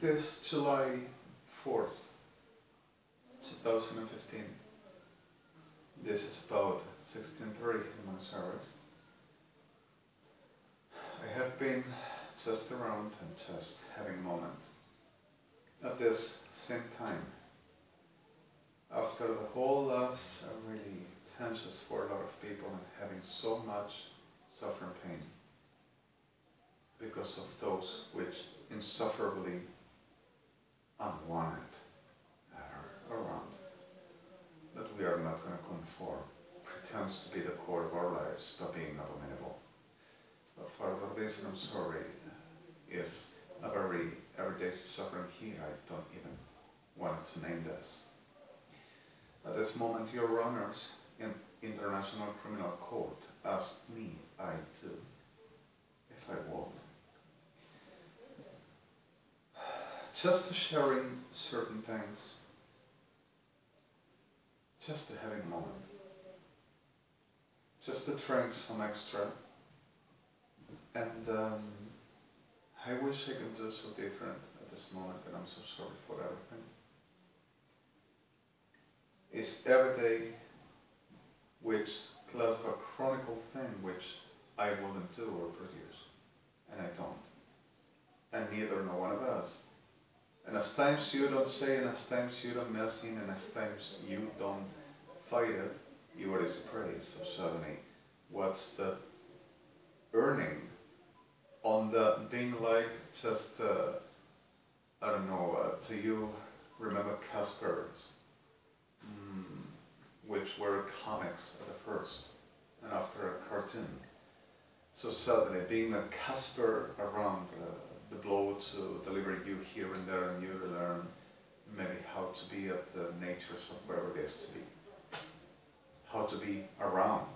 This July 4th, 2015. This is about 16:30 in Buenos Aires. I have been just around and just having a moment. At this same time, after the whole loss really tensions for a lot of people and having so much suffering pain because of those which insufferably unwanted are around, that we are not going to conform, pretends to be the core of our lives, but being not amenable. But further this, and I'm sorry, is a very everyday suffering here. I don't even want to name this. At this moment, your honors in International Criminal Court asked me, I do, if I would, just to sharing certain things, just to having a moment, just to train some extra, and I wish I could do so different at this moment, and I'm so sorry for everything. It's every day which class of a chronicle thing which I wouldn't do or produce, and I don't, and neither no one of us. And as times you don't say, and as times you don't mess in, and as times you don't fight it, you are praise. So suddenly, what's the earning on the being like just, I don't know, to you, remember Casper, which were comics at the first, and after a cartoon. So suddenly, being a Casper around the blow to deliver you here and there, and you learn maybe how to be at the natures of wherever it is to be, how to be around,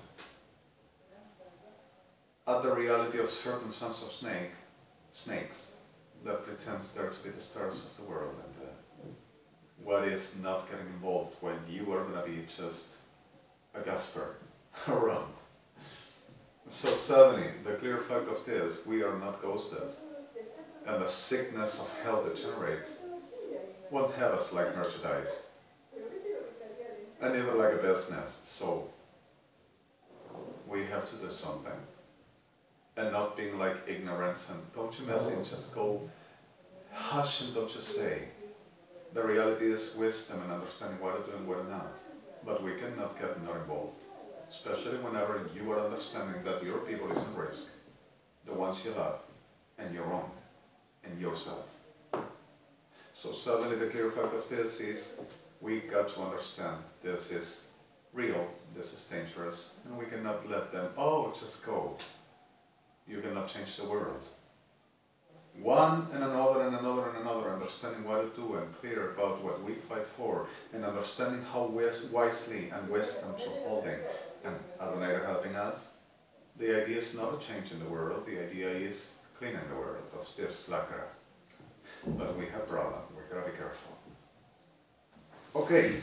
at the reality of certain sons of snakes that pretends there to be the stars of the world, and what is not getting involved when you are going to be just a Gasper around. So suddenly, the clear fact of this, we are not ghosted, and the sickness of hell that generates won't have us like merchandise, and neither like a business. So we have to do something, and not being like ignorance and don't you mess in, just go hush and don't just say. The reality is wisdom and understanding what to do and what not, but we cannot get not involved, especially whenever you are understanding that your people is in risk, the ones you love, and your own, and yourself. So suddenly the clear fact of this is, we got to understand this is real, this is dangerous, and we cannot let them, oh, just go. You cannot change the world. One and another and another and another, understanding what to do and clear about what we fight for, and understanding how wisely and wisdom to holding, and Adonai are helping us. The idea is not a change in the world, the idea is cleaning the world of this lacquer. But we have problem, we gotta be careful. Okay.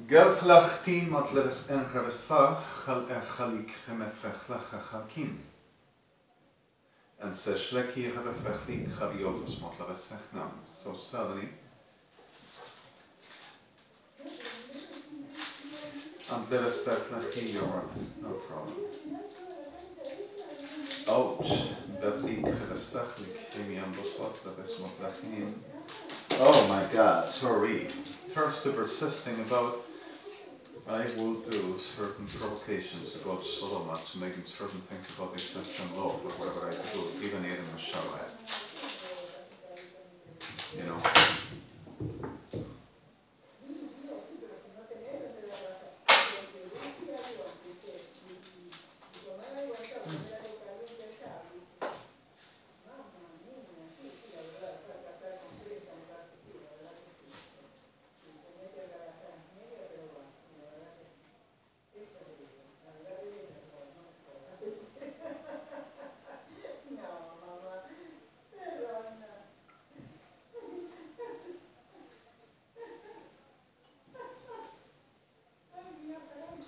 Geldlachtin matleves enrevefa chal echalik chemefechlach chakim. And seshleki rebefechlik chabiofos matleves sechnam. So suddenly, and the respect you're right, no problem. Ouch. Oh my God, sorry. First to persisting about, I will do certain provocations about Solomon to making certain things about the existing law or whatever I do, even in the Shabbat. You know?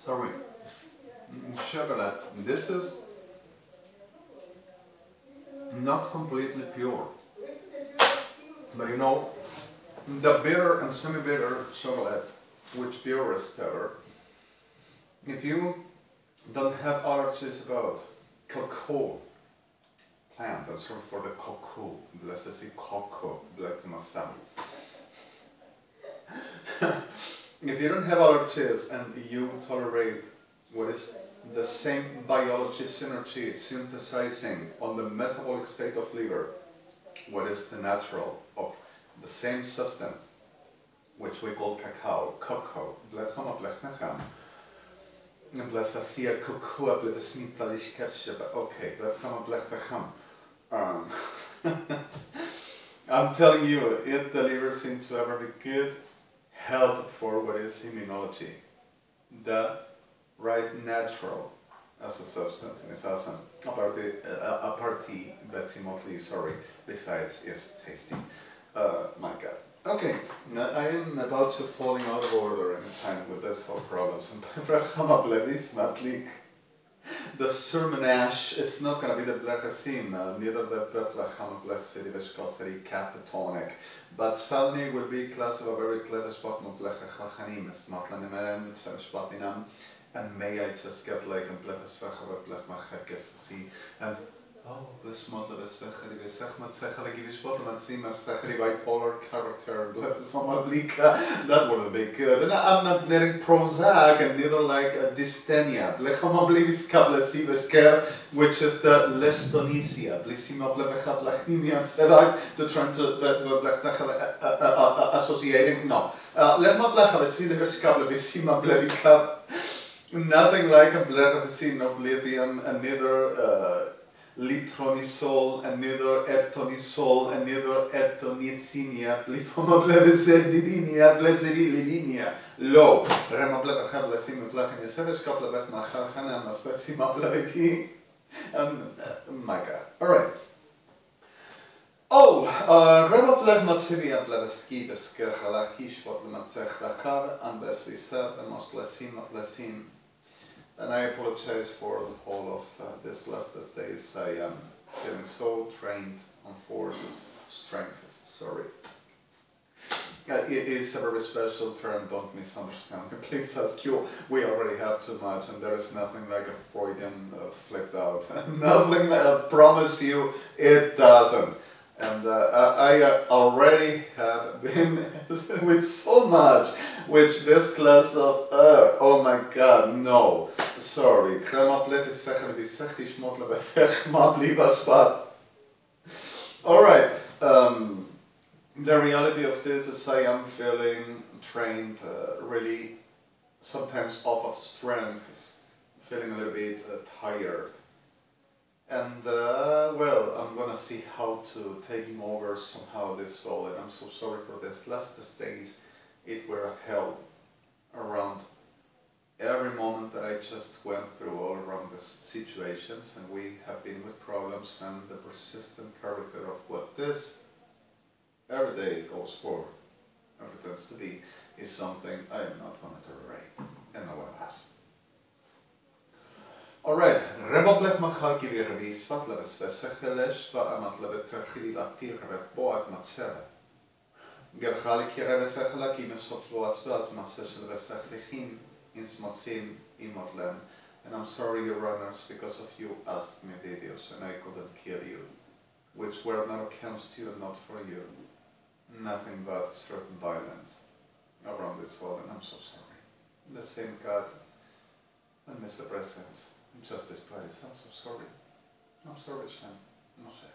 Sorry. Chocolate. This is not completely pure. But you know, the bitter and semi-bitter chocolate, which purest ever, if you don't have allergies about cocoa plant, I'm sorry for the cocoa, blessed say cocoa, black to my son. If you don't have allergies and you tolerate what is the same biology synergy synthesizing on the metabolic state of liver, what is the natural of the same substance, which we call cacao, cocoa, bless Asia cocoa, bless Smitalish ketchup, okay, um, I'm telling you, it delivers into a very good help for what is immunology. The right natural as a substance in its awesome. A party, sorry, besides is tasty. My God. Okay, now I am about to falling out of order in time with this whole problems. And the sermonage is not going to be the blechasim, neither the betlacham blessed city catatonic, but suddenly will be class of a very clever spot of blechachanim, smatlanim, semspatninam, and may I just get like a blechachava blechmachekes see and oh, this model is vechari vesechmat sechali givishpot matsim as sechari bipolar character blechsomablika. That would be good. And I'm not letting Prozac and neither like a dystenia blechomableviskablasiveshker, which is the lestonicia blissima blecha blechimia sevak to try to associating no. Lechma blecha vesiveshkable visima blevika. Nothing like a blecha of lithium and neither litronisol and neither etonisol and neither etonicinia, lifomoblevisedidinia, blesirilinia, low. Remoblevacha blesim flachin yesevesh kaplebet machalchana maspecima bleviki. My God. Alright. Oh, Remoflech matsivia bleveski beskerchalachish pot lematzech lachar and besviser and moslesim. And I apologize for the whole of this last days. I am getting so trained on forces, strengths, sorry. It is a very special term, don't misunderstand me. Please ask you, we already have too much and there is nothing like a Freudian flipped out. Nothing, I promise you, it doesn't. And I already have been with so much, which this class of, oh my God, no. Sorry. Alright. The reality of this is I am feeling trained, really sometimes off of strength, feeling a little bit tired. And well, I'm gonna see how to take him over somehow this soul, and I'm so sorry for this. Last days, it were a hell around every moment that I just went through all around the situations, and we have been with problems, and the persistent character of what this every day goes for, or pretends to be, is something I am not going to tolerate, and no one has. Alright, Reboblech machal kivi rebi isvat leves vesechelesh va'amat levet terchili latir reboat matzera. Gerchali ki rebe fechela ki mesot lo asvat matzeshel vesechlichin in smotzim imotlem. And I'm sorry, your runners, because of you asked me videos and I couldn't kill you, which were not against you and not for you. Nothing but certain violence around this world, and I'm so sorry. The same God and Mr. President. Justice Place, I'm so sorry. I'm sorry, Shem. Moshe.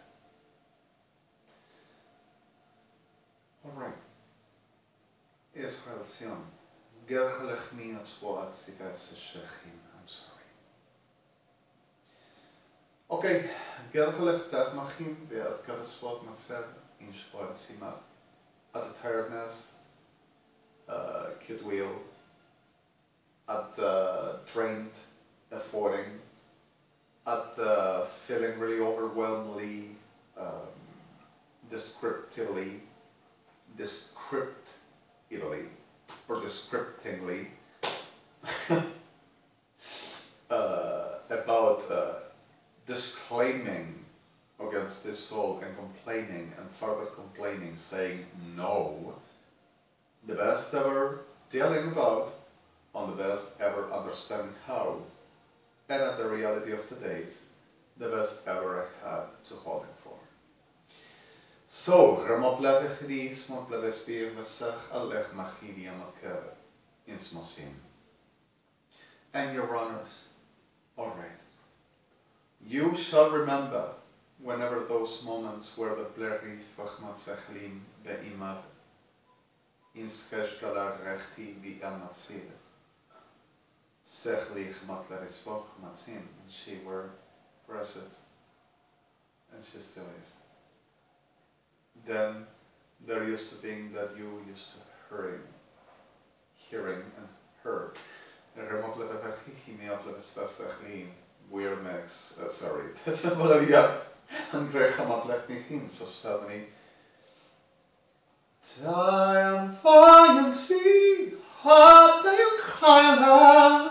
Alright. Israel Sion. Gerchelech minot swoat sivese shechim. I'm sorry. Okay. Gerchelech tachmachim beat kavasvot maser in shvoat simat. At the tiredness, goodwill, at trained affording, at feeling really overwhelmingly, descriptively, or descriptingly, about disclaiming against this soul and complaining and further complaining, saying no, the best ever dealing about, on the best ever understanding how, and at the reality of the days, the best ever I had to holding for. So, Ramapleve Gris, Montpleve Spear, Vesach, Alech Machidi, Amatkeve, in Smosim. And your honors, alright. You shall remember whenever those moments were the blurry Fachmat Sechlim Be'imad, in Skeshkala Rechti Bi'amatzil. Sechlich Matlarisvok Matzim, and she were precious, and she still is. Then there used to be that you used to hearing and heard. Weird mix, sorry. That's not what I got. So suddenly, Time flying sea, hot they climb.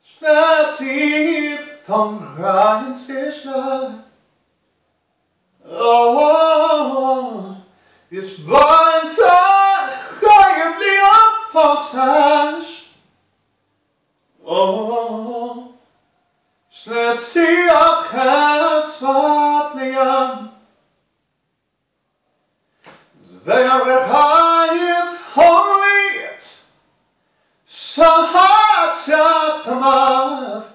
Schmerzig vom reinen Tischler. Oh, ich wollte eigentlich auf Portage. Oh, schlägt sie auch herzwartlich an. Es wäre heiß, honliert, schon hat's ja gemacht.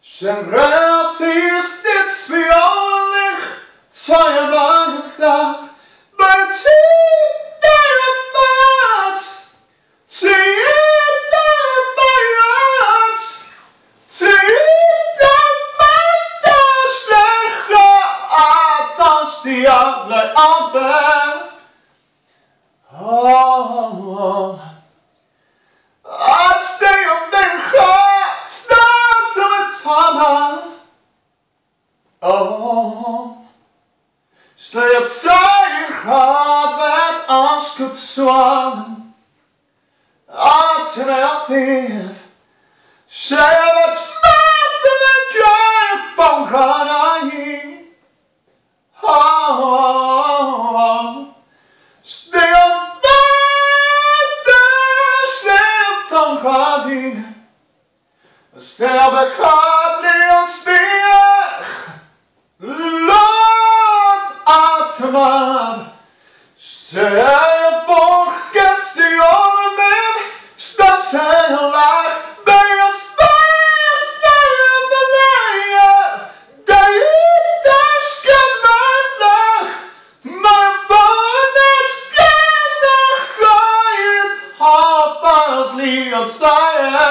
Schon recht ist nichts wie ordentlich, zweimal gefragt. But see that much, see that much, see that much, that's the outlet out there. Oh, I'd stay up in heart, start till it's time. Oh. Slecht zijn gaat met als goed zwaan. Als een elftief. Zij wat met een kruip van Ghanaï. Oh, stil met de stil van Ghanaï. Stil bij Ghanaï ons weg. Atman, zij volgens de jonge man, staat zij laag bij ons paard van de leien. De is gemakkelijk, maar van is kindig, ga je het hart liegen zijn.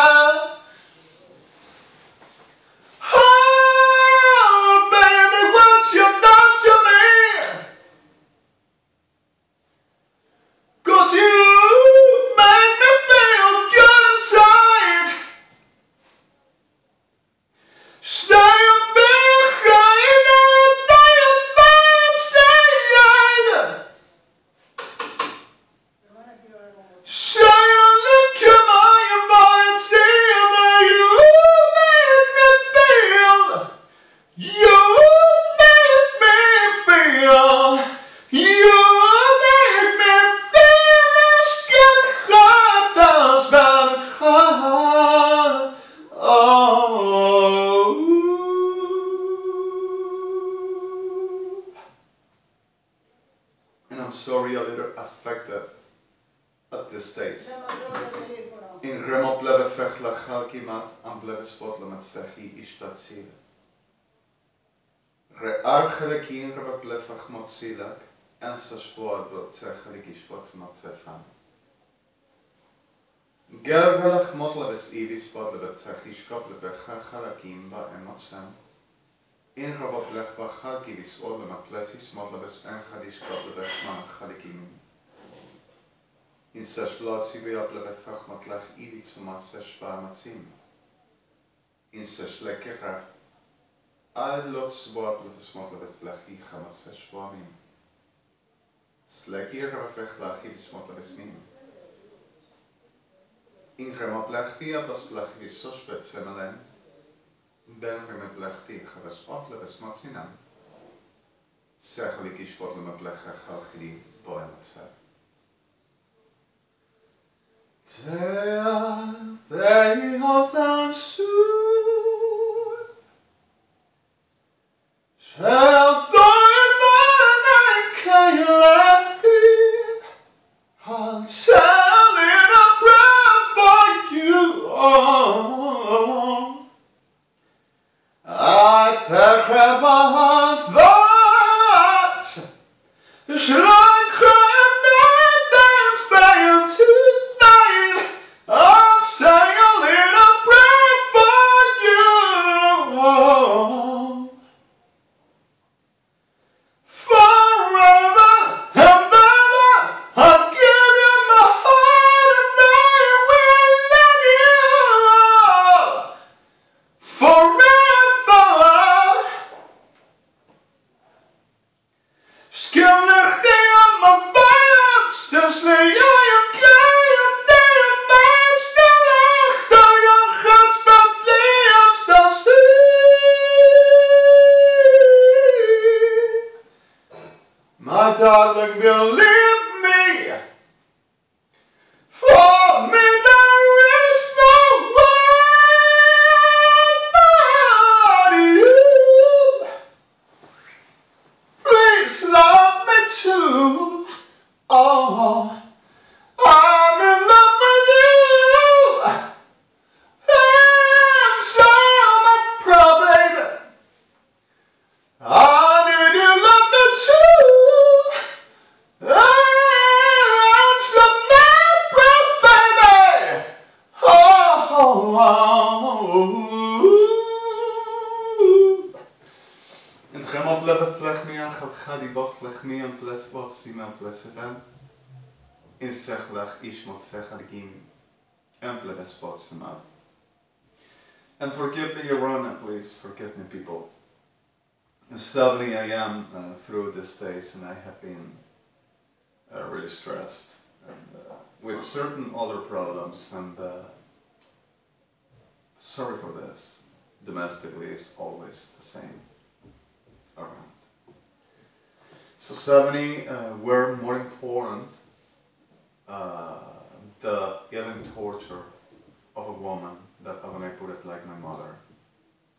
So really affected at this stage. In Remo plebe vechtla chalkimat am plebe spotla met sechi ishtatsile. Re archelekin rebe plefach motsilak en sa spoor blot zechelik ishpot not zefan. Gervelach motlebes ivis spotla zechi shkople bechachalakim ba emotsam. In Rabot lech bachalkivis odle ma plefis modlebes en chadish kotlebech man chalikim. In sesh blotsi beoplebe fachmat lech idit sumat sesh baamatzim. In sesh lekera ad lots boaplebes modlebes lechi chamat sesh boamim. Slekir rabefech lechi bis modlebes mim. Ingrema plechtia pas plechti sospet semelen. Bengreme plechti gevespatlebes maxinam. Segelijk is wat me plecha galgri boematsa. Tea vei of dan su. Shall thorn my can laugh I'll sell it a breath for you. I think my thoughts should I cry that fail tonight? I'll sing a little prayer for you. Forever and ever, I'll give you my heart and I will love you forever. Skillig tegen mijn vijand, stil snij jij een klein tegen mij, stil achter je gaat staat stil, stil stil. My darling, believe me, for me there is no one but you. Please love me too. Oh, I'm in love with you. I'm so much proud, baby. I need you love me too. I'm so much proud, baby. En helemaal blijven vleg mee aan gaat die wat vleg mee aan plus wat zien aan plus dan. In zeg leg is moet zeggen ik in en blijven spots van af. And forgive me, Your Honor, please forgive me, people. Sadly, I am through this days, and I have been really stressed and with certain other problems. And sorry for this. Domestically is always the same around. So 70 were more important the even torture of a woman that when I put it like my mother,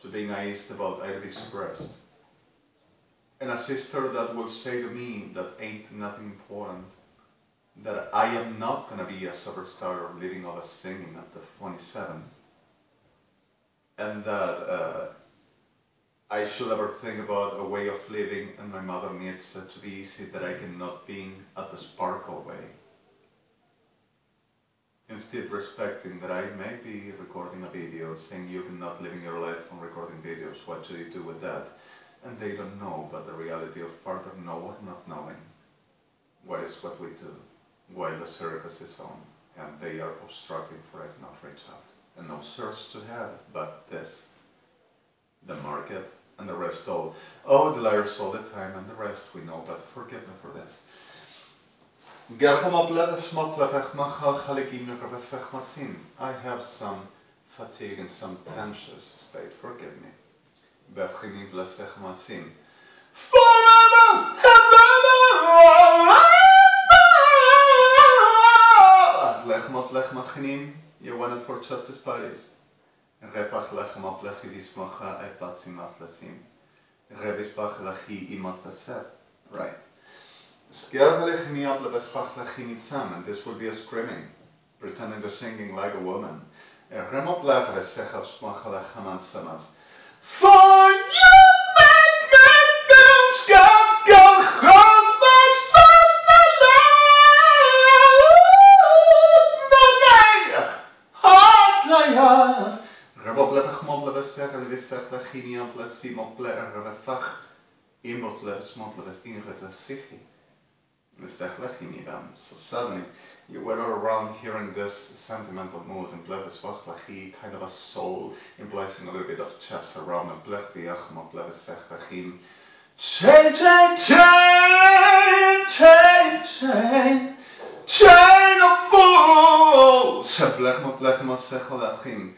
to being asked about I'd be suppressed. And a sister that will say to me that ain't nothing important, that I am not gonna be a superstar or living of a singing at the 27, and that I should ever think about a way of living, and my mother needs it to be easy, that I cannot be at the sparkle way. Instead respecting that I may be recording a video saying you cannot live your life on recording videos, what should you do with that? And they don't know, but the reality of further know or not knowing what is what we do while the circus is on, and they are obstructing for I cannot reach out. And no search to have, but this, the market, and the rest all. Oh, the liars all the time, and the rest we know, but forgive me for this. I have some fatigue and some tensions state, forgive me. Forever and ever. You wanted for justice parties. Right. And this will be a screaming, pretending to singing like a woman. For you make me feel scared, go home, much fun the life. Hard life. Rebobleve gmobleve zeggen, we zeggen, geniaal, plasimo, pleren, revach, imotleve, smotleve, ingete, sichi. We zeggen, geniaal. So suddenly, you were all around hearing this sentimental mood and pleve swachlachi, kind of a soul, implies a little bit of chest around and pleve biachma, pleve sechlachim. Chain, chain, chain, chain, chain, chain of fools. שבלך מפלך מסך הלכים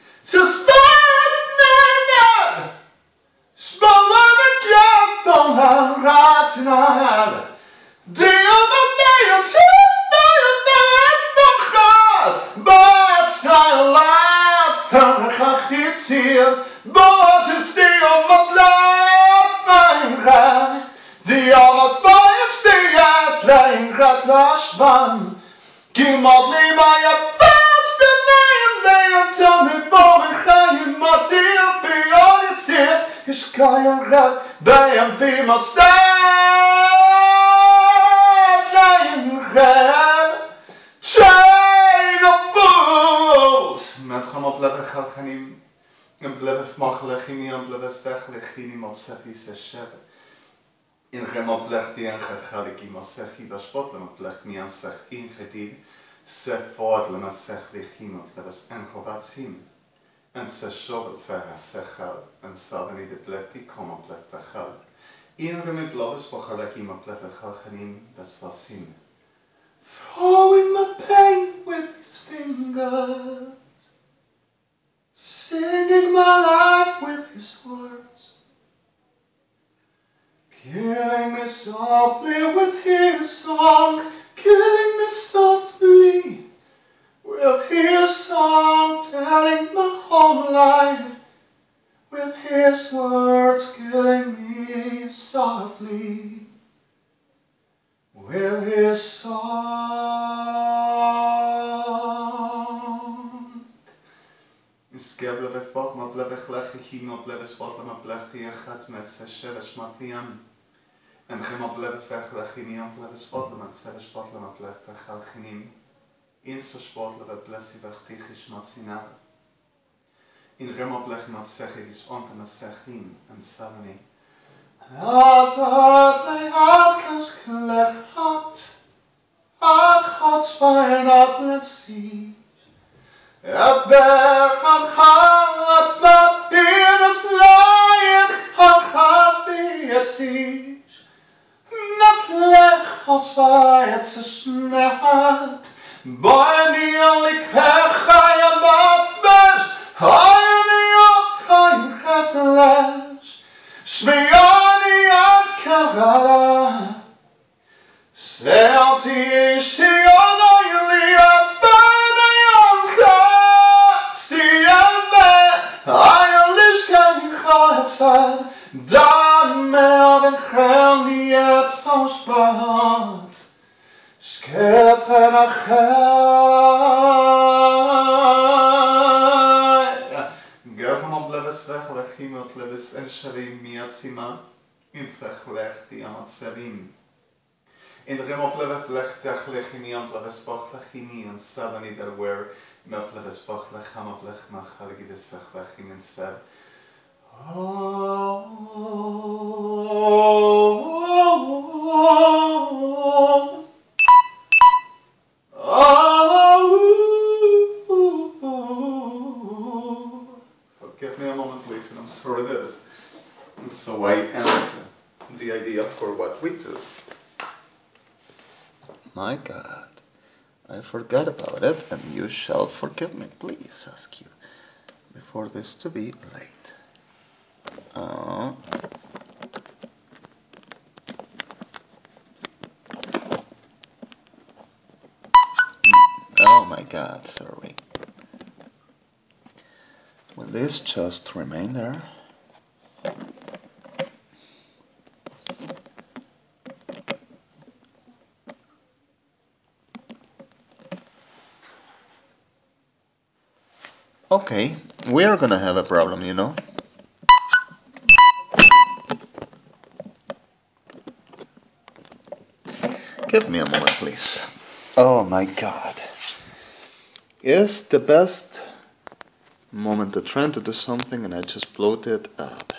Spannende kraft om han rationell Det om att mig och But style life Kan kraftigt se But det om att lära Det om att vara steg längre tvärsvann Gimmad lima jag bästa lejon Ta mig på en skärm Mat till prioritet Hur ska jag rädda en timme Shade of fools Metchem op leve chalchanim En bleve fmachlechini En bleve spechlechini Motsechi seshev In chem op lechti en chachaliki Motsechi Vashpot Lemot mi en sech in chediv Sefot Lemat sech lechimot Leves en chovatzim En seshovel verha sechal En savani de plekti Kom op lechtachal In remit bloves Vochaleki op leve chalchanim Das vasim Throwing my pain with his fingers Singing my life with his words Killing me softly with his song Killing me softly with his song Telling my whole life with his words Killing me softly with his song. Skebble we fot, ma bleve chlechich, ma bleve spot, ma bleve tiachat met seshevesh matiam. En gema bleve vechlechini, ma bleve spot, ma tsevesh spot, ma bleve tachalchinim. In so spot, ma bleve vechtichish matsinab. In gema bleve ma tsechivis onte ma sechlim, en salani. Adlai adkas klechat Adchats vain adletsi Eber adchats mat Ines laien Adchat vietsis Nat lechats vaet se snat Boeni alik hechaya mat best Hayani of hain chetles Shmiani ad karara Sealti ishtiana Iliad Bana Yankat Stiane Ayalishkan Chatzad Dan Melden Krelniet Samspat Skefen Achai Gavon op leves vechlechim Ot leves en sharim miatzima In tzechlechti amat serim In the op leves lechtlechimi Ot leves pachlechimi And savani der wer Met leves pachlecham Ot lech machalgi des sechlechim instead Give me a moment, please, and I'm sorry this. And so I end the idea for what we do. My God, I forgot about it, and you shall forgive me, please, ask you, before this to be late. Oh my God, sorry. Will this just remain there? Okay, we're gonna have a problem, you know. Give me a moment, please. Oh my God. It's the best moment to try to do something and I just bloat it up.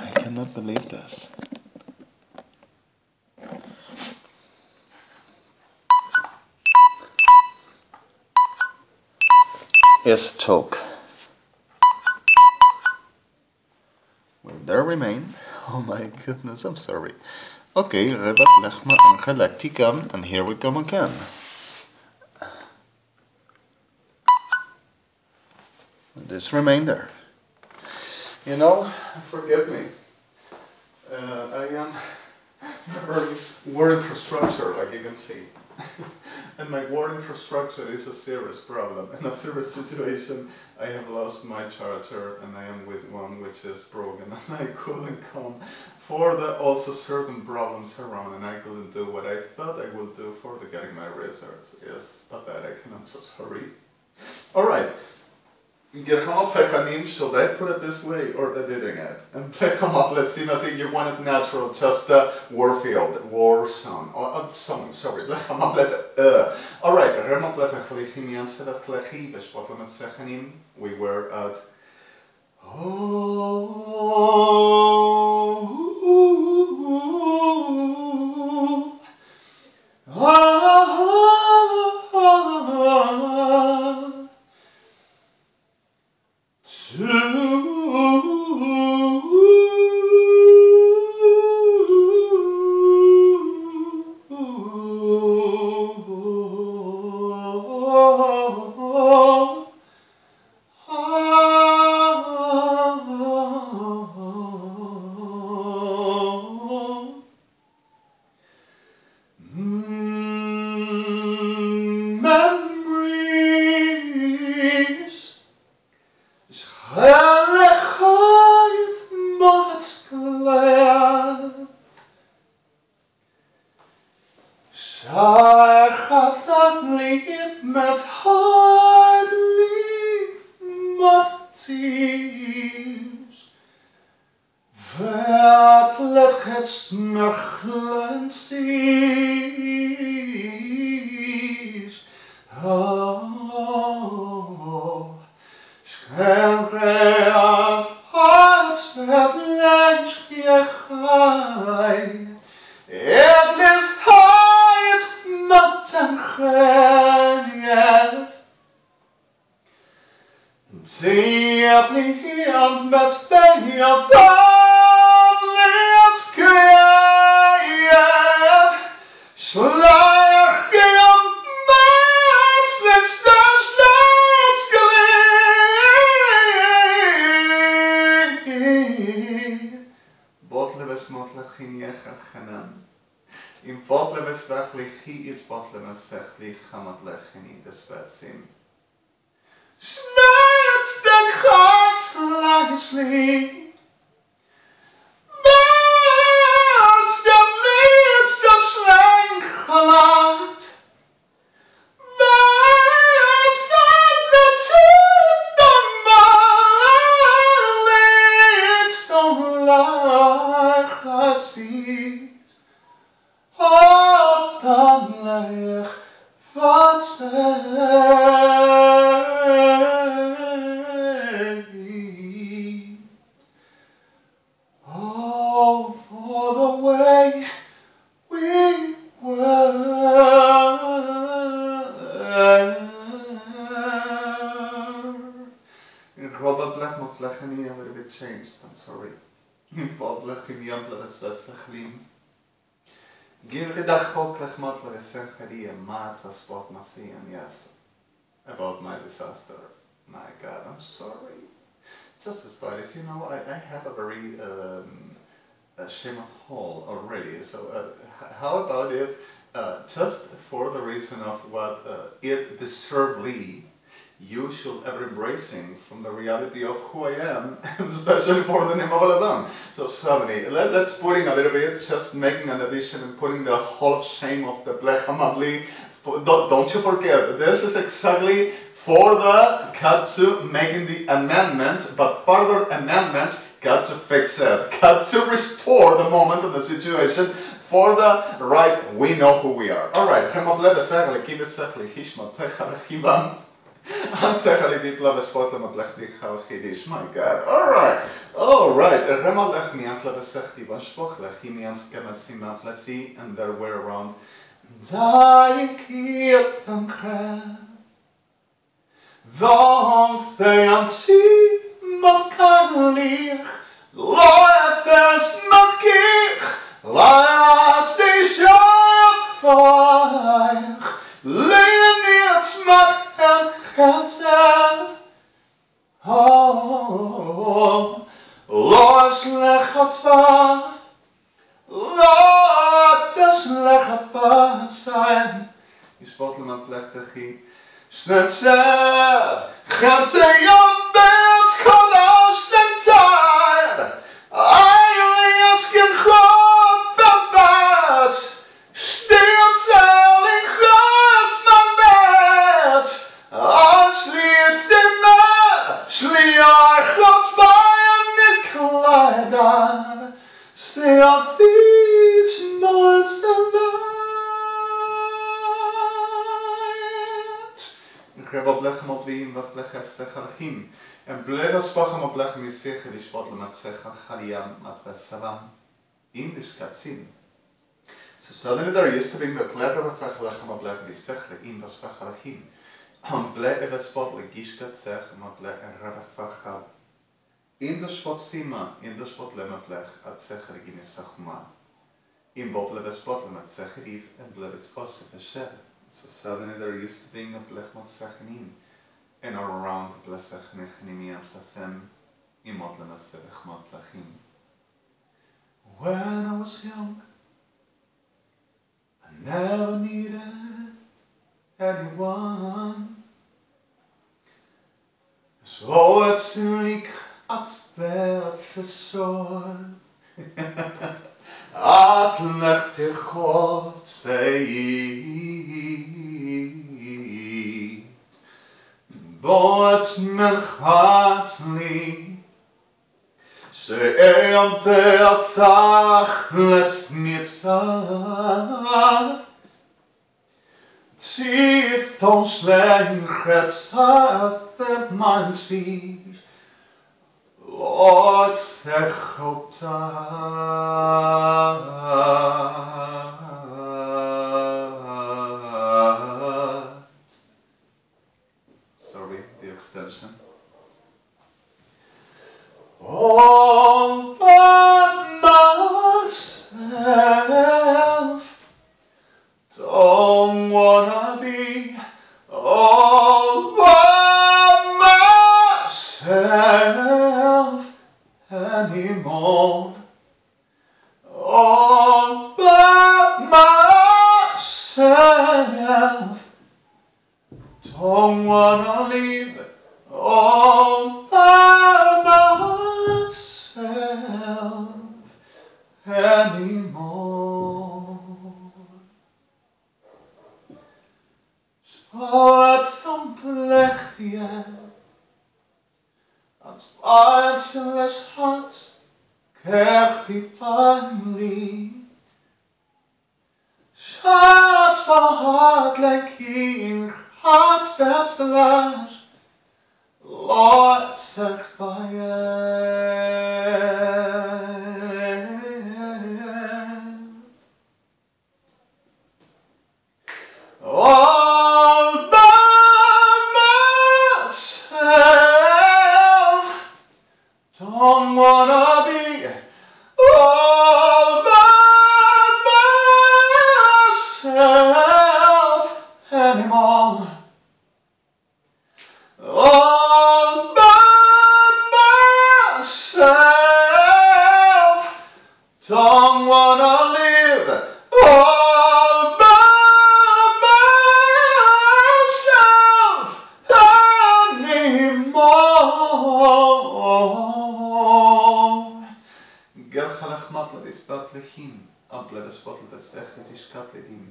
I cannot believe this. Is talk. Will there remain Oh my goodness, I'm sorry. Okay, Rebat Lechma Angelectica, and here we come again. This remainder. You know, forgive me. I am very war infrastructure, like you can see. And my war infrastructure is a serious problem. In a serious situation, I have lost my charger and I am with one which is broken and I couldn't come for the also certain problems around and I couldn't do what I thought I would do for the getting my reserves. It's pathetic and I'm so sorry. Alright. Gerhama Plechanim, should I put it this way or editing it? And Plechama Plesinati, you want it natural, just a war field, war song. Song, sorry. Plechama Plet. Alright, Rema Plechachlichimian Sedas Plechi, Beshpotlamet Sechanim. We were at. Yes, about my disaster. My God, I'm sorry. Just as bad as you know, I have a very shame of hole already. So how about if just for the reason of what it deservedly you should ever embracing from the reality of who I am, and especially for the name of Adam. So Savani, let's putting a little bit, just making an addition and putting the whole shame of the Blechamadli. Don't you forget, this is exactly for the Katsu making the amendment, but further amendments got to fix it, got to restore the moment of the situation for the right, we know who we are. Alright, my God. Alright. And there were around Want they aan zie, wat kan lieg, Lord, there's Loach, lean mir smat and handsel. Oh, Loach lechatva, Loach lechatva sein. Yishpot leman plechtachi, Schnitzer, Chatze yom be'ez kodosh l'tayr. Aylias ken chod be'vat, Stiert zelling chod man bet. Ashliet stimma, Shliach chod vayen mit Kleidern. Stiert thich moitz the light. Ik heb op lechem op die wat lechem sechalachim. En blijf als pachem op lechem is zeker die spot met sechalachim met vesavam in de skatzin. So suddenly there used to be the clever lechem op lechem is zeker in was sechalachim. En blijf het spot legishkat zeggen op lechem rebefachal. In de spot sima in de spot lemplech at sechalachim is sachma. In bob blijf spot met sechalif en blijf spot se So suddenly there used to be a blechmot sechanim and around the blessechnechanim and fasem imot lemasevechmot lachim. When I was young, I never needed anyone. So it's like it's a sword. At lechti chod seit, Boat men chatzli, She'em te'atzach let nitzach, Tief ton schlenchet sathet mein sich, Lord, sorry, the extension. All by myself, don't wanna be all by myself anymore. All by myself, don't wanna leave. All by myself anymore. So at some plechtia, at einzelnes Herz, krijgt die pijnlijk. Schat van hart lijk hier, hart best laat. Lord zegt bij je. All by myself, don't wanna be all by myself anymore. All by myself, don't wanna live. All by myself anymore. Gel chalach matla bispat lechim, abla bespot lebesech tishkat ledim.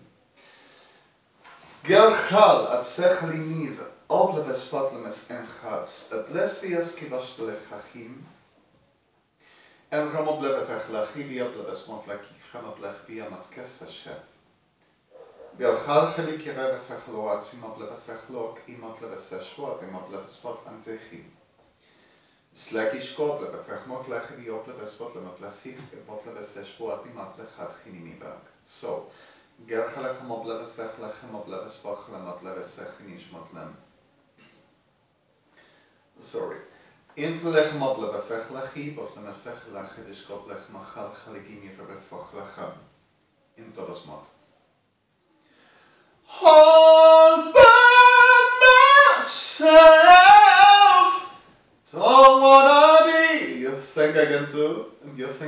Gel chal at sechel imiv, abla bespot lemes en chas, at lesvias kivash lechachim, en ramab lebefech lachivi abla bespot lechichem ablech bia matkes Hashem. Gel chal chelik yerebefech loatzim abla befech loak imot lebeseshwat, imot lebespot antechim. Slakish koble befechmot lechi ople bespot lemaplasik bot lebeseshwat imot lechat chinimibag. So, ger chalech moble befech lechem moble bespot lemot lebesech nishmot lem. Sorry. In lechem moble befech lechi bot lemefech lechi dishkop lech machal chaligim yerebefech lechem. In todosmot.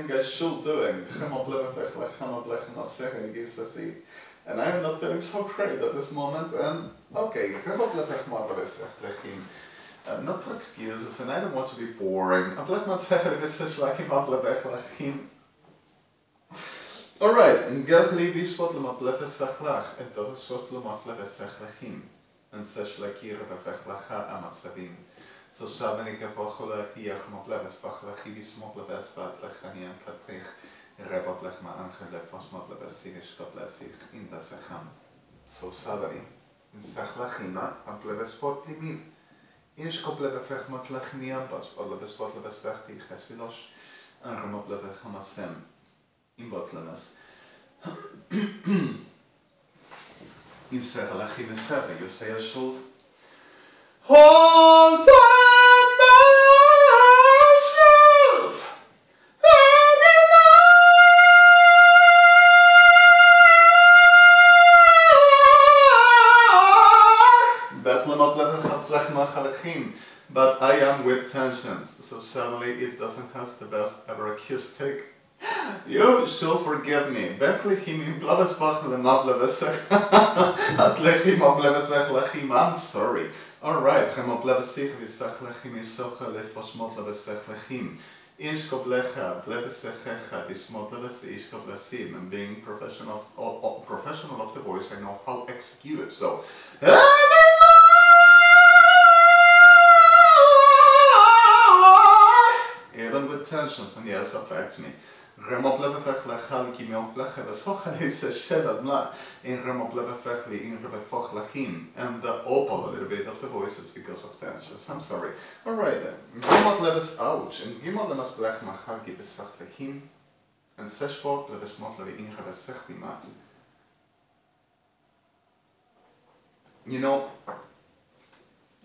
think I should doing. And I am not feeling so great at this moment. And okay, not for excuses, and I don't want to be boring. Alright, en gergely biswat le matleve sachlach, en toch is wat le matleve sachlachim. En sachlakir bevechlacha amatzavim. So saben ik heb wel geluk hier matleve spachlachi bismotleve spatlachani en katrich. Rebaplech ma angelek was matleve sinish kaplesich in da sacham. So sabani. Sachlachima ampleve spot limim. Inch kopleve fech matlachmi ampas, alle bespot le bespechti chesilosh, en remapleve chamasem. In Botlanas. In Seralachim and Seven, you say a shult. Hold myself! But I am with tensions, so suddenly it doesn't have the best ever acoustic. You shall forgive me. I'm sorry. Alright, and being professional of the voice, I know how to execute it. So even with tensions, and yes, affects me. And the opal a little bit of the voices because of tensions. I'm sorry. Alright then. Gimot leves ouch. And gimot leves blech machal gibes sachlechim. And seshvot leves mot levi inge sechlimat. You know,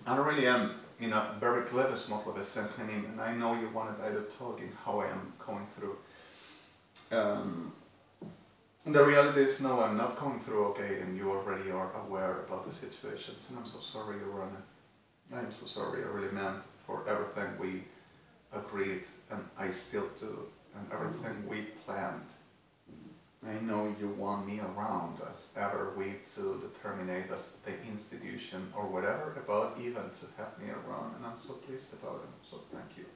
I really am in a very clever mot leves sechlinim, and I know you wanted I to talk in how I am going through. The reality is, no, I'm not going through okay, and you already are aware about the situations, and I'm so sorry, Rana. I'm so sorry, I really meant for everything we agreed, and I still do, and everything we planned. I know you want me around as ever we to determine as the institution or whatever about even to have me around, and I'm so pleased about it, so thank you.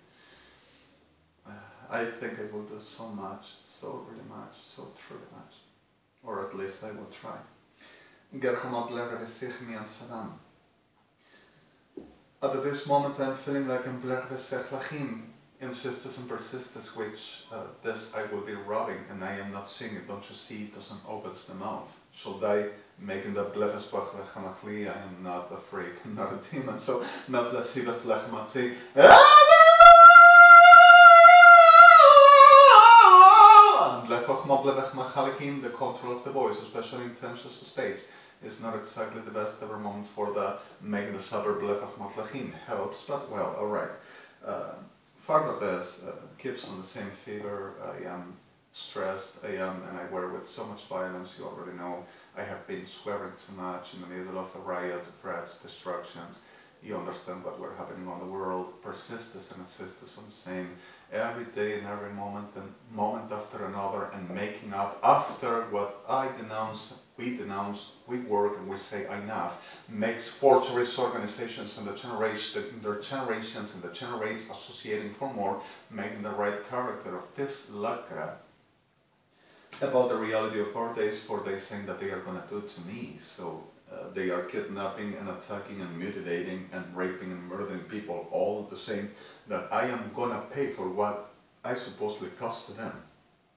I think I will do so much, so really much, so truly much. Or at least I will try. At this moment I'm feeling like I'm insistence and persistence, which this I will be rubbing and I am not seeing it. Don't you see? It doesn't open the mouth. Should I making the I am not a freak, not a demon. So not let's see that lechmatzi. The control of the voice, especially in tensious states, is not exactly the best ever moment for the making the suburb helps, but well, alright. Further this keeps on the same fever. I am stressed, and I wear with so much violence, you already know. I have been swearing too much in the middle of a riot, threats, destructions. You understand what were happening on the world, persistence and insistence on the same, every day and every moment and moment after another, and making up after what I denounce, we work and we say enough, makes fortress organizations and their generations and the generates associating for more, making the right character of this lacra about the reality of our days, for they saying that they are going to do to me. So they are kidnapping and attacking and mutilating and raping and murdering people, all the same that I am gonna pay for what I supposedly cost to them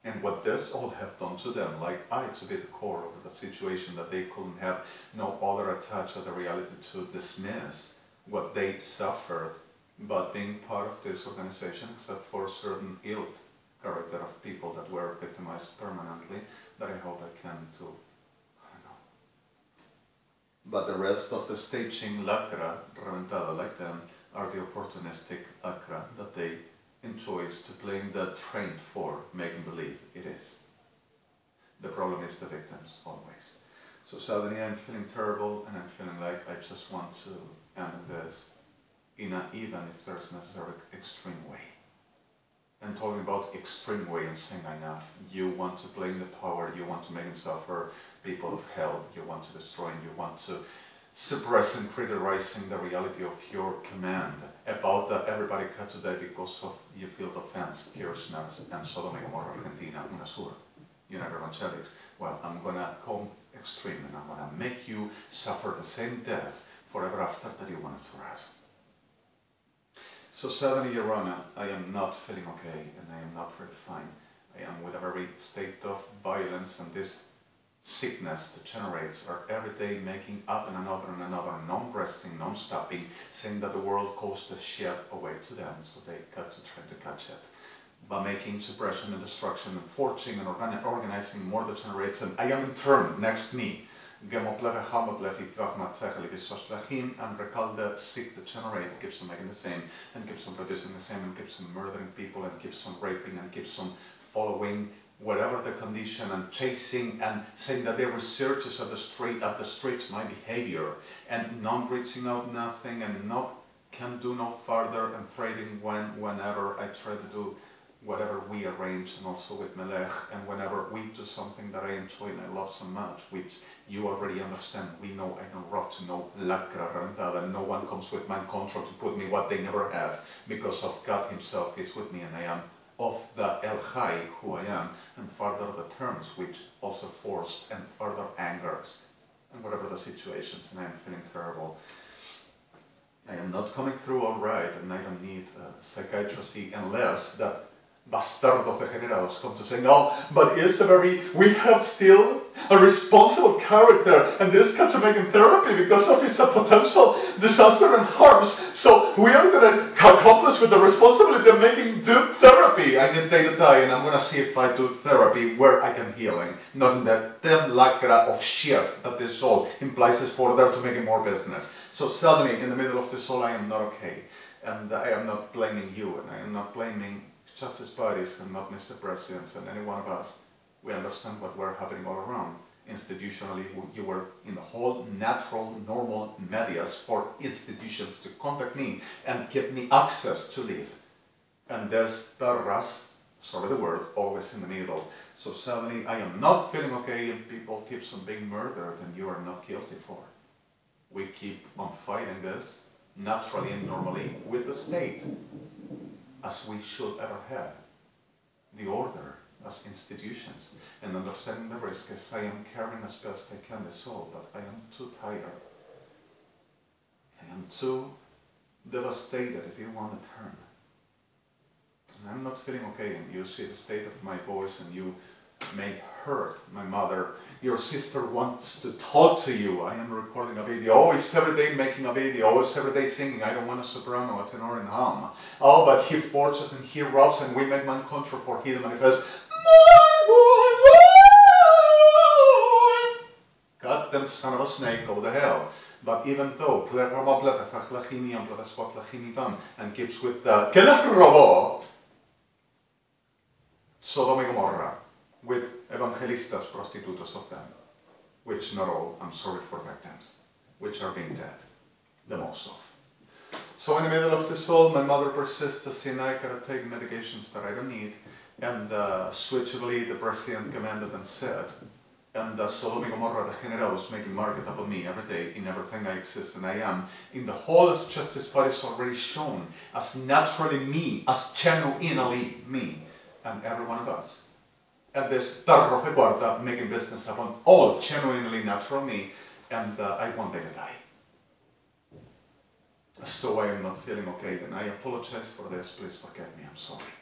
and what this all have done to them, like I to be the core of the situation that they couldn't have no other attached to the reality to dismiss what they suffered, but being part of this organization, except for a certain ill character of people that were victimized permanently, that I hope I can too. But the rest of the staging lacra, reventada like them, are the opportunistic lacra that they enjoys to playing the trained for, making believe it is. The problem is the victims, always. So suddenly I'm feeling terrible, and I'm feeling like I just want to end this in a, even if there's necessary, extreme way. and talking about extreme way and saying enough. You want to claim the power, you want to make and suffer people of hell, you want to destroy, and you want to suppress and criticizing the reality of your command about that everybody cut today because of you feel offense, Kirchner's and Sodom and Gomorrah, Argentina, UNASUR, United Evangelics. Well, I'm gonna come extreme and I'm gonna make you suffer the same death forever after that you wanted for us. So suddenly, Your Honor, I am not feeling okay and I am not really fine. I am with a very state of violence, and this sickness degenerates are every day making up and another, non-resting, non-stopping, saying that the world goes to shit away to them, so they got to try to catch it. By making suppression and destruction and forging and organizing more degenerates, and I am in turn next me. Gemoplefe, hamoplefe, fragmatzecheli, visoshlachim, and recalde sick degenerate, keeps on making the same, and keeps on producing the same, and keeps on murdering people, and keeps on raping, and keeps on following whatever the condition, and chasing and saying that they researches at the streets my behavior, and not reaching out nothing, and not can do no further, and trading whenever I try to do whatever we arrange, and also with Melech, and whenever we do something that I enjoy and I love so much, which you already understand, we know, I know rough to know, lacra rentada, no one comes with mind control to put me what they never had, because of God himself is with me, and I am of the El Chai, who I am, and further the terms which also forced and further angers, and whatever the situations, and I am feeling terrible. I am not coming through all right, and I don't need psychiatry unless that bastardos degenerados come to say, no, but it's a we have still a responsible character, and this gets to make in therapy because of his potential disaster and harms, so we are going to accomplish with the responsibility of making good therapy. I need day to die, and I'm going to see if I do therapy where I can healing, not in that damn lacra of shit that this all implies is for there to make it more business. So suddenly, in the middle of this all, I am not okay, and I am not blaming you, and I am not blaming justice parties and not Mr. President and any one of us. We understand what were happening all around. Institutionally, you were in the whole natural, normal medias for institutions to contact me and give me access to live. And there's perras, sorry the word, always in the middle. So suddenly I am not feeling okay, and people keep on being murdered and you are not guilty for. We keep on fighting this, naturally and normally, with the state, as we should ever have. The order as institutions, and understanding the risk as I am carrying as best I can this all, but I am too tired. I am too devastated, if you want the term. And I'm not feeling okay, and you see the state of my voice, and you may hurt my mother. Your sister wants to talk to you. I am recording a video. Oh, it's every day making a video. Oh, it's every day singing. I don't want a soprano, a tenor, and hum. Oh, but he forges and he robs, and we make man contra for he manifest. My boy, God damn son of a snake, go to hell. But even though and keeps with the Sodom and Gomorrah, with evangelistas prostitutos of them, which not all, I'm sorry for victims, which are being dead, the most of. So in the middle of this all, my mother persists to say I gotta take medications that I don't need, and switchably the president commanded and said, and Sodom and Gomorrah degenerados making market upon me every day in everything I exist and I am, in the whole as justice party is already shown, as naturally me, as genuinely me, and every one of us. And this perro de guarda making business upon all genuinely natural me, and I want them to die. So I am not feeling okay, and I apologize for this. Please forgive me, I'm sorry.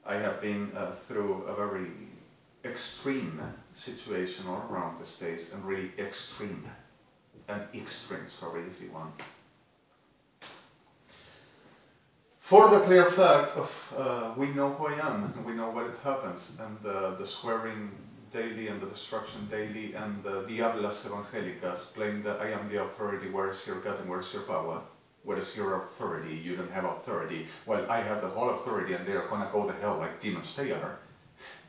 I have been through a very extreme situation all around the States, and really extreme, sorry if you want. For the clear fact of we know who I am, and we know what it happens, and the swearing daily and the destruction daily, and the diablas evangelicas claim that I am the authority. Where is your God and where is your power? Where is your authority? You don't have authority. Well, I have the whole authority, and they are gonna go to hell like demons they are.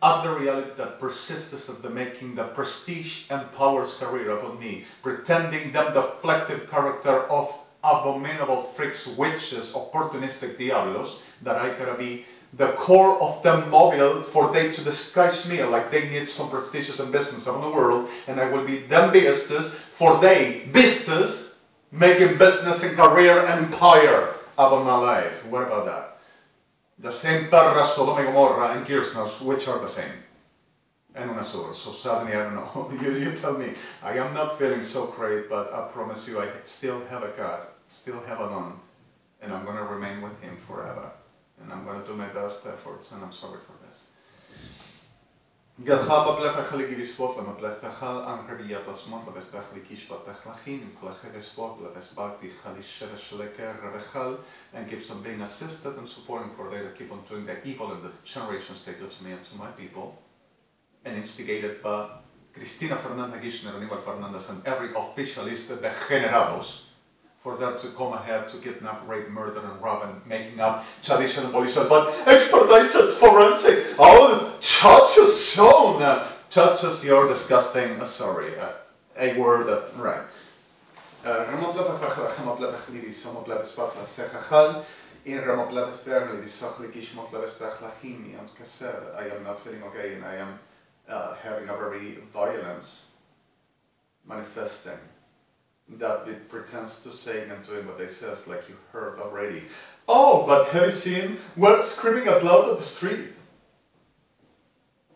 At the reality that persists of the making the prestige and powers career upon me, pretending them the reflective character of abominable freaks, witches, opportunistic diablos, that I gotta be the core of the mobile for they to disguise me like they need some prestigious investments around the world, and I will be them business for they business making business and career and empire about my life. What about that? The same Terra, Sodom and Gomorrah and Kirchnos, which are the same. And una source. So suddenly, I don't know, you tell me. I am not feeling so great, but I promise you I still have a God, still have a Don, and I'm going to remain with him forever. And I'm going to do my best efforts, and I'm sorry for this. Gerhaba plechachali givisvot lema plechtachal ankaria pasmot la bespechli kishvat techlachim klecheresvot la bespati chalisheresh leker rechal, and keeps on being assisted and supporting for they that keep on doing the evil in the generations they do to me and to my people, and instigated by Cristina Fernanda Kirchner, Aníbal Fernández, and every officialista degenerados, for them to come ahead to kidnap, rape, murder, and rob, and making up traditional abolition. But expertise forensics, all churches shown. Churches, you're disgusting. Sorry, a word that, right. I am not feeling okay, and I am having a very violence manifesting that it pretends to say and doing what they says, like you heard already. Oh, but have you seen what's screaming out loud at the street?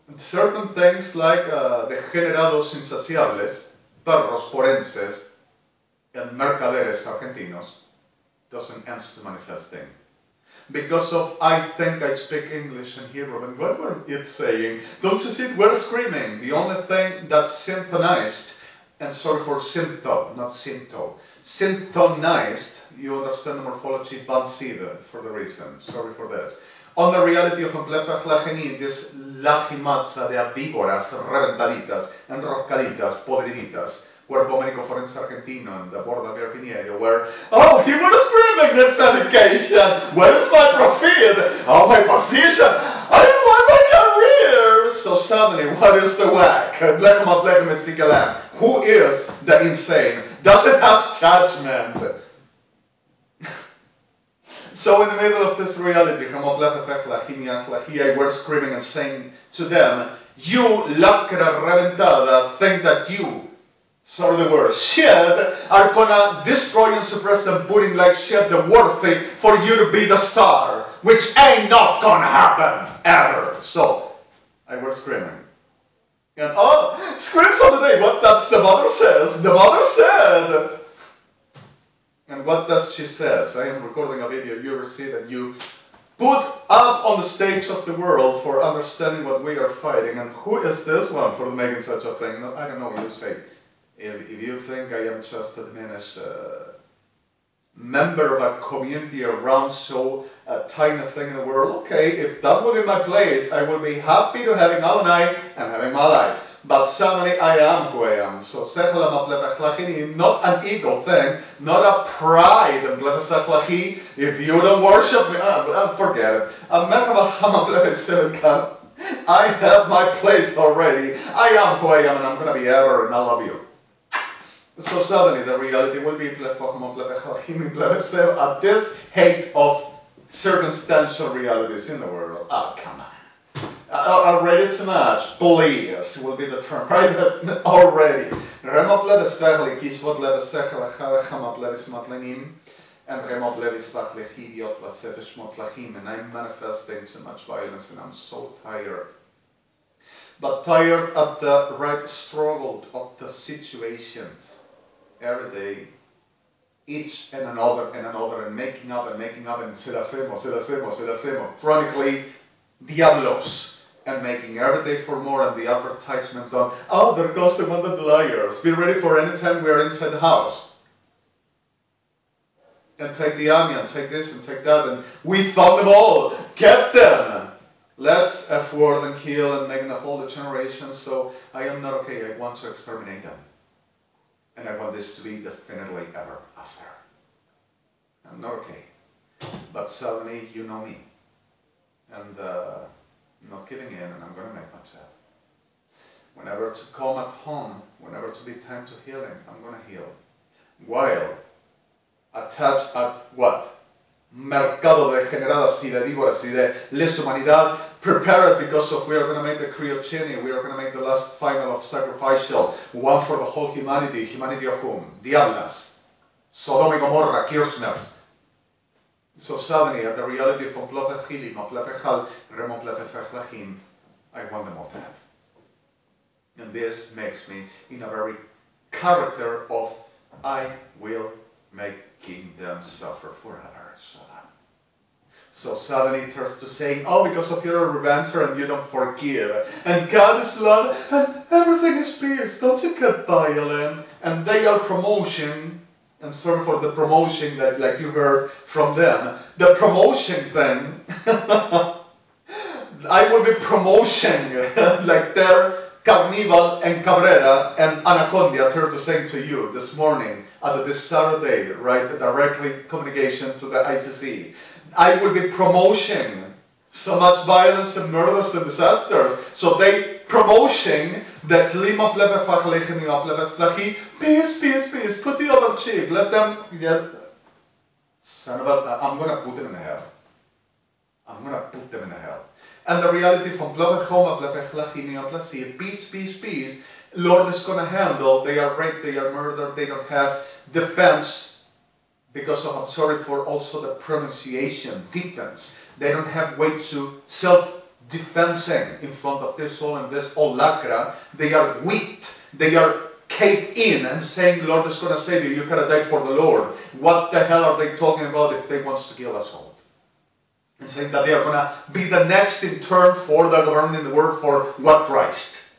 And certain things like degenerados insaciables, perros forenses, and mercaderes argentinos doesn't end to manifesting. Because of, I think I speak English and Hebrew, and what were it saying? Don't you see it? We're screaming. The only thing that's synchronized, and sorry for symptom, not symptom, synchronized, you understand the morphology, bansive, for the reason, sorry for this. On the reality of Amplefach Lacheni, this lajimatza de víboras, reventaditas, enroscaditas, podriditas, where Domenico Forense Argentino and the Borda Pinheiro were, oh, he was screaming this dedication, where is my profit? Oh, my position, I want my career! So suddenly, what is the whack? Who is the insane? Does it have judgment? So in the middle of this reality, we're screaming and saying to them, you lacra reventada think that you, sorry the word, shit, are gonna destroy and suppress and put in like shit the worthy for you to be the star, which ain't not gonna happen ever. So I was screaming. And oh, screams of the day, what that's the mother says. The mother said. And what does she says? I am recording a video you received and you put up on the stage of the world for understanding what we are fighting. And who is this one for making such a thing? No, I don't know, you say. If you think I am just a diminished member of a community around so tiny thing in the world, okay, if that will be my place, I will be happy to having Adonai and having my life. But suddenly I am who I am. So not an ego thing, not a pride. If you don't worship me, forget it. I have my place already. I am who I am, and I'm going to be ever, and I love you. So suddenly the reality will be at this hate of circumstantial realities in the world. Oh, come on. Already too much. Please will be the term, right? Already. And I'm manifesting too much violence, and I'm so tired. But tired at the right struggle of the situations. Every day, each and another, and making up, and se la hacemos, chronically, diablos, and making every day for more, and the advertisement on, oh, there goes the one of the liars, be ready for any time we are inside the house. And take the onion, take this and take that, and we found them all, get them! Let's F-word and kill and make a whole generation, so I am not okay, I want to exterminate them. And I want this to be definitely ever after. I'm not okay. But suddenly, you know me. And I'm not giving in, and I'm going to make myself. Whenever to come at home, whenever to be time to healing, I'm going to heal. While attached at what? mercado de degeneradas y de víboras y de lesa humanidad. Prepare it because of we are going to make the Criocheni, we are going to make the last final of sacrificial, one for the whole humanity, humanity of whom? Diablas, Sodom y Gomorrah, Kirchners. So suddenly, at the reality from Plove Chilim, Plove Chal, Remo Plove Fechlachim, I want them all to have. And this makes me in a very character of I will making them suffer forever. So suddenly it turns to saying, oh, because of you're a revanter and you don't forgive, and God is love, and everything is peace, don't you get violent? And they are promotion, I'm sorry for the promotion that like you heard from them, the promotion thing, I will be promotion, like their Carnival and Cabrera and Anaconda turn to saying to you this morning, this Saturday, right, directly communication to the ICC. I will be promoting so much violence and murders and disasters. So they promoting that peace, peace, peace, put the other cheek, let them get, son of a, I'm going to put them in hell. I'm going to put them in hell. And the reality from peace, peace, peace, Lord is going to handle, they are raped, they are murdered, they don't have defense, because of, I'm sorry for also the pronunciation, defense. They don't have way to self-defensing in front of this all and this all lacra. They are weak. They are caved in and saying, Lord is going to save you. You gotta die for the Lord. What the hell are they talking about if they want to kill us all? And saying that they are going to be the next in turn for the government in the world for what Christ?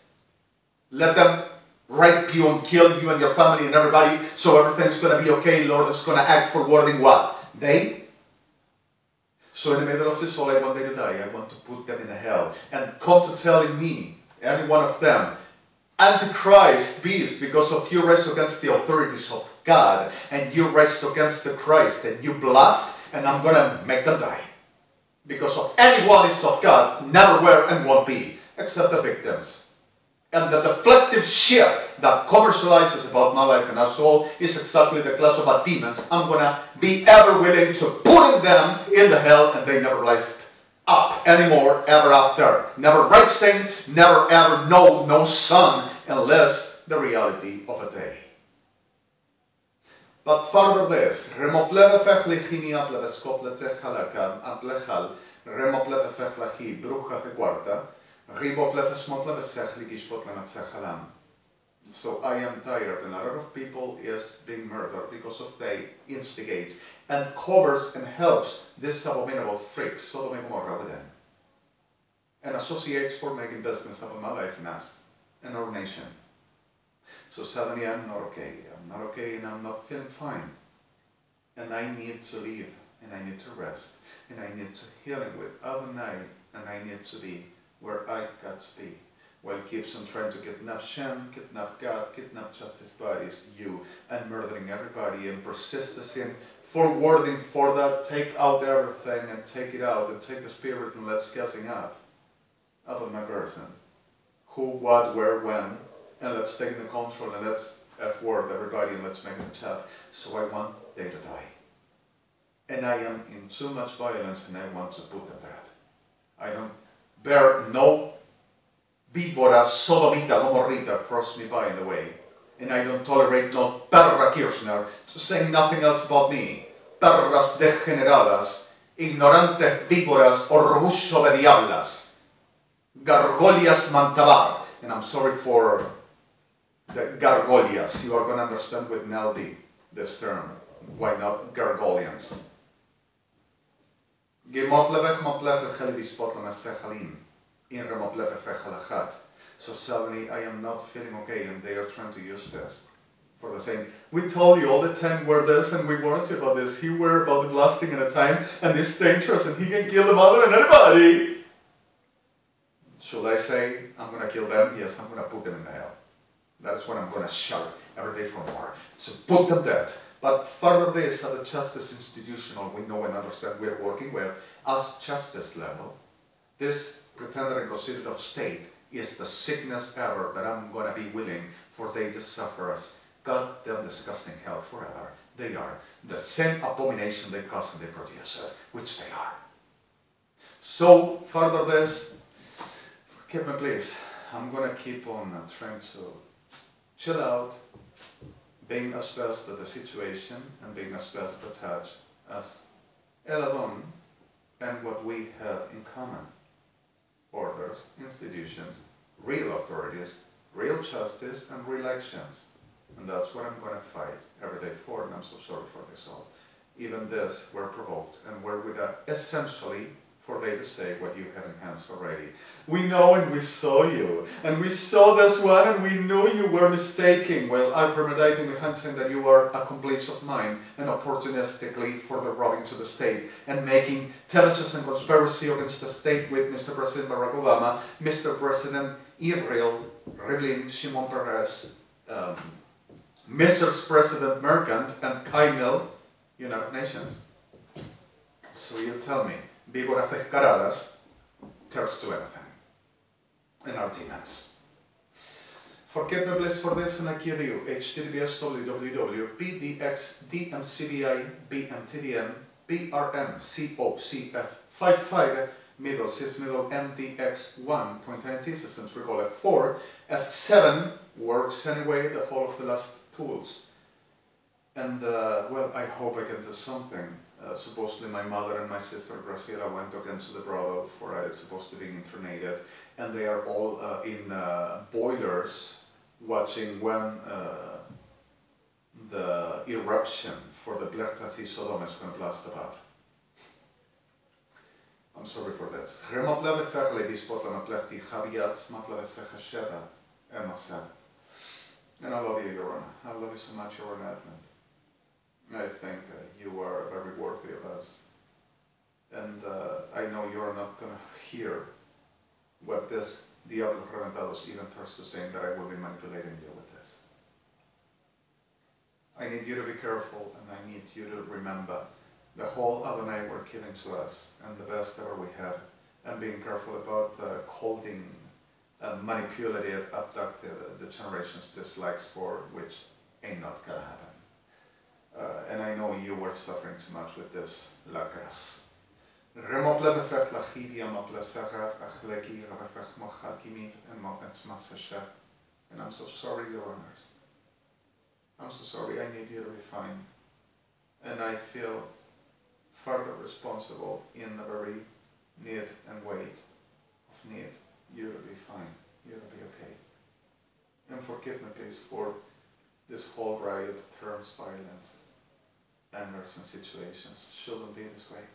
Let them rape you and kill you and your family and everybody, so everything's going to be okay. Lord is going to act forwarding what? They? So in the middle of this all, I want them to die. I want to put them in hell. And come to telling me, any one of them, Antichrist beast, because of you rise against the authorities of God, and you rise against the Christ, and you bluff, and I'm going to make them die. Because of anyone is of God, never were and won't be, except the victims. And the deflective shit that commercializes about my life and our soul is exactly the class of demons I'm going to be ever willing to put them in the hell, and they never lift up anymore ever after. Never rising, never ever no sun, unless the reality of a day. But further this, remopleve fechlichinia pleveskoplet zechalakam aplechal, remopleve fechlachi brucha feguarta, so I am tired, and a lot of people is being murdered because of they instigate and covers and helps this abominable freaks, Sodom and Gomorrah with them, and associates for making business of my life and us and our nation. So suddenly I'm not okay. I'm not okay, and I'm not feeling fine. And I need to leave, and I need to rest, and I need to healing with Adonai, and I need to be where I got to be. While keeps on trying to kidnap Shem, kidnap God, kidnap justice bodies, you, and murdering everybody, and persistence in forwarding for that, take out everything and take it out, and take the spirit and let's gassing up of my person. Who, what, where, when, and let's take the control and let's F-word everybody and let's make them chat. So I want they to die. And I am in too much violence and I want to put them dead. I don't bear no víbora, sodomita, gomorrita cross me by in the way. And I don't tolerate no perra Kirchner to say nothing else about me. Perras degeneradas, ignorantes víboras, orgullo de diablas, gargolias mantabar. And I'm sorry for the gargolias. You are going to understand with Neldy this term. Why not gargolians? So suddenly I am not feeling okay, and they are trying to use this for the same. We told you all the time we're this, and we warned you about this. He were about the blasting in a time, and it's dangerous, and he can kill the mother and anybody. Should I say I'm going to kill them? Yes, I'm going to put them in the hell. That's what I'm going to shout every day from war. To put them dead. But further this, at the justice institutional, we know and understand we're working with, as justice level, this pretender and considered of state is the sickness ever that I'm going to be willing for they to suffer as goddamn disgusting hell forever. They are the same abomination they cause and they produce us, which they are. So, further this, forgive me please, I'm gonna keep on trying to chill out, being as best at the situation and being as best attached as Eladon and what we have in common. Orders, institutions, real authorities, real justice and real actions. And that's what I'm gonna fight every day for, and I'm so sorry for this all. Even this were provoked and were without essentially for they to say what you have enhanced already. We know and we saw you, and we saw this one and we knew you were mistaken. Well, I'm premeditating the hunting that you are accomplice of mine and opportunistically for the robbing to the state and making intelligence and conspiracy against the state with Mr. President Barack Obama, Mr. President Israel Rivlin Shimon Peres, Mr. President Mercant and Kaimel, United Nations. So you tell me, víboras descaradas, tells to anything, and our demons. Forgive me please for this, and I give you https www.bdx.dmcbi.bmtdm.brmcocf55 middle sys middle mdx1.int systems we call F4 F7 works anyway, the whole of the last tools. And well, I hope I can do something. Supposedly my mother and my sister Graciela went again to the brothel for supposed to be internated, and they are all in boilers watching when the eruption for the Blertas y Sodom is going to blast about. I'm sorry for this. And I love you, Your Honor. I love you so much, Your Honor. I think you are very worthy of us. And I know you're not going to hear what this Diablo Reventados even turns to saying that I will be manipulating you with this. I need you to be careful, and I need you to remember the whole Adonai were given to us, and the best ever we had, and being careful about holding manipulative, abductive the generation's dislikes for, which ain't not gonna happen. And I know you were suffering too much with this lacras. And I'm so sorry, Your Honors. I'm so sorry, I need you to be fine. And I feel further responsible in the very need and weight of need you to be fine, you to be okay. And forgive me please for this whole riot terms violence, angers and situations. Shouldn't be this way.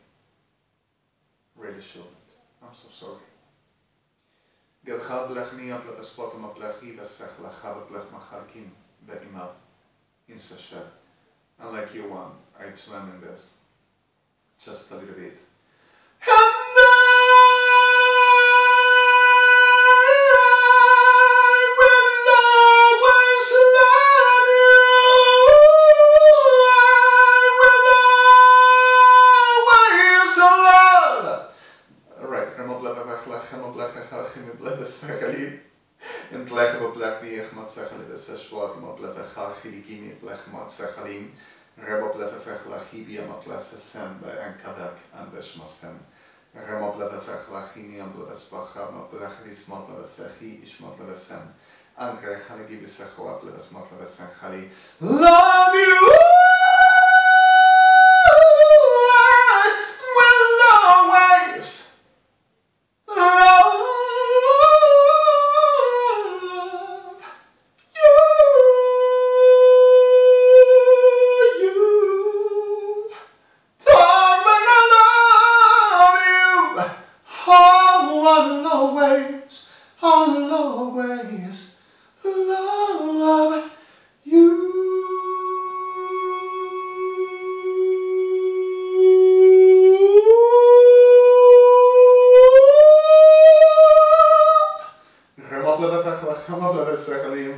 Really shouldn't. I'm so sorry. And like you one, I swam in this. Just a little bit. En plek op plek wie ik moet zeggen, dit is zwart, maar plek ga chirikimi, plek moet zeggen, rebo plek verglachibia, maar plek sen bij en kabak en besmasen. Rebo plek verglachimi, en plek spacha, maar plek rismat le sechi, ismat le sen. En krijg je gibi secho, plek smat le sen khali. Love you.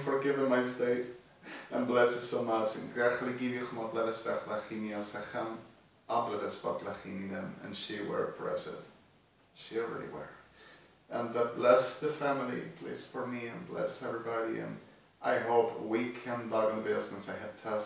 Forgive my state and bless you so much. And and she were precious. She really were. And that bless the family, please, for me, and bless everybody. And I hope weekend dagen blir som en så här test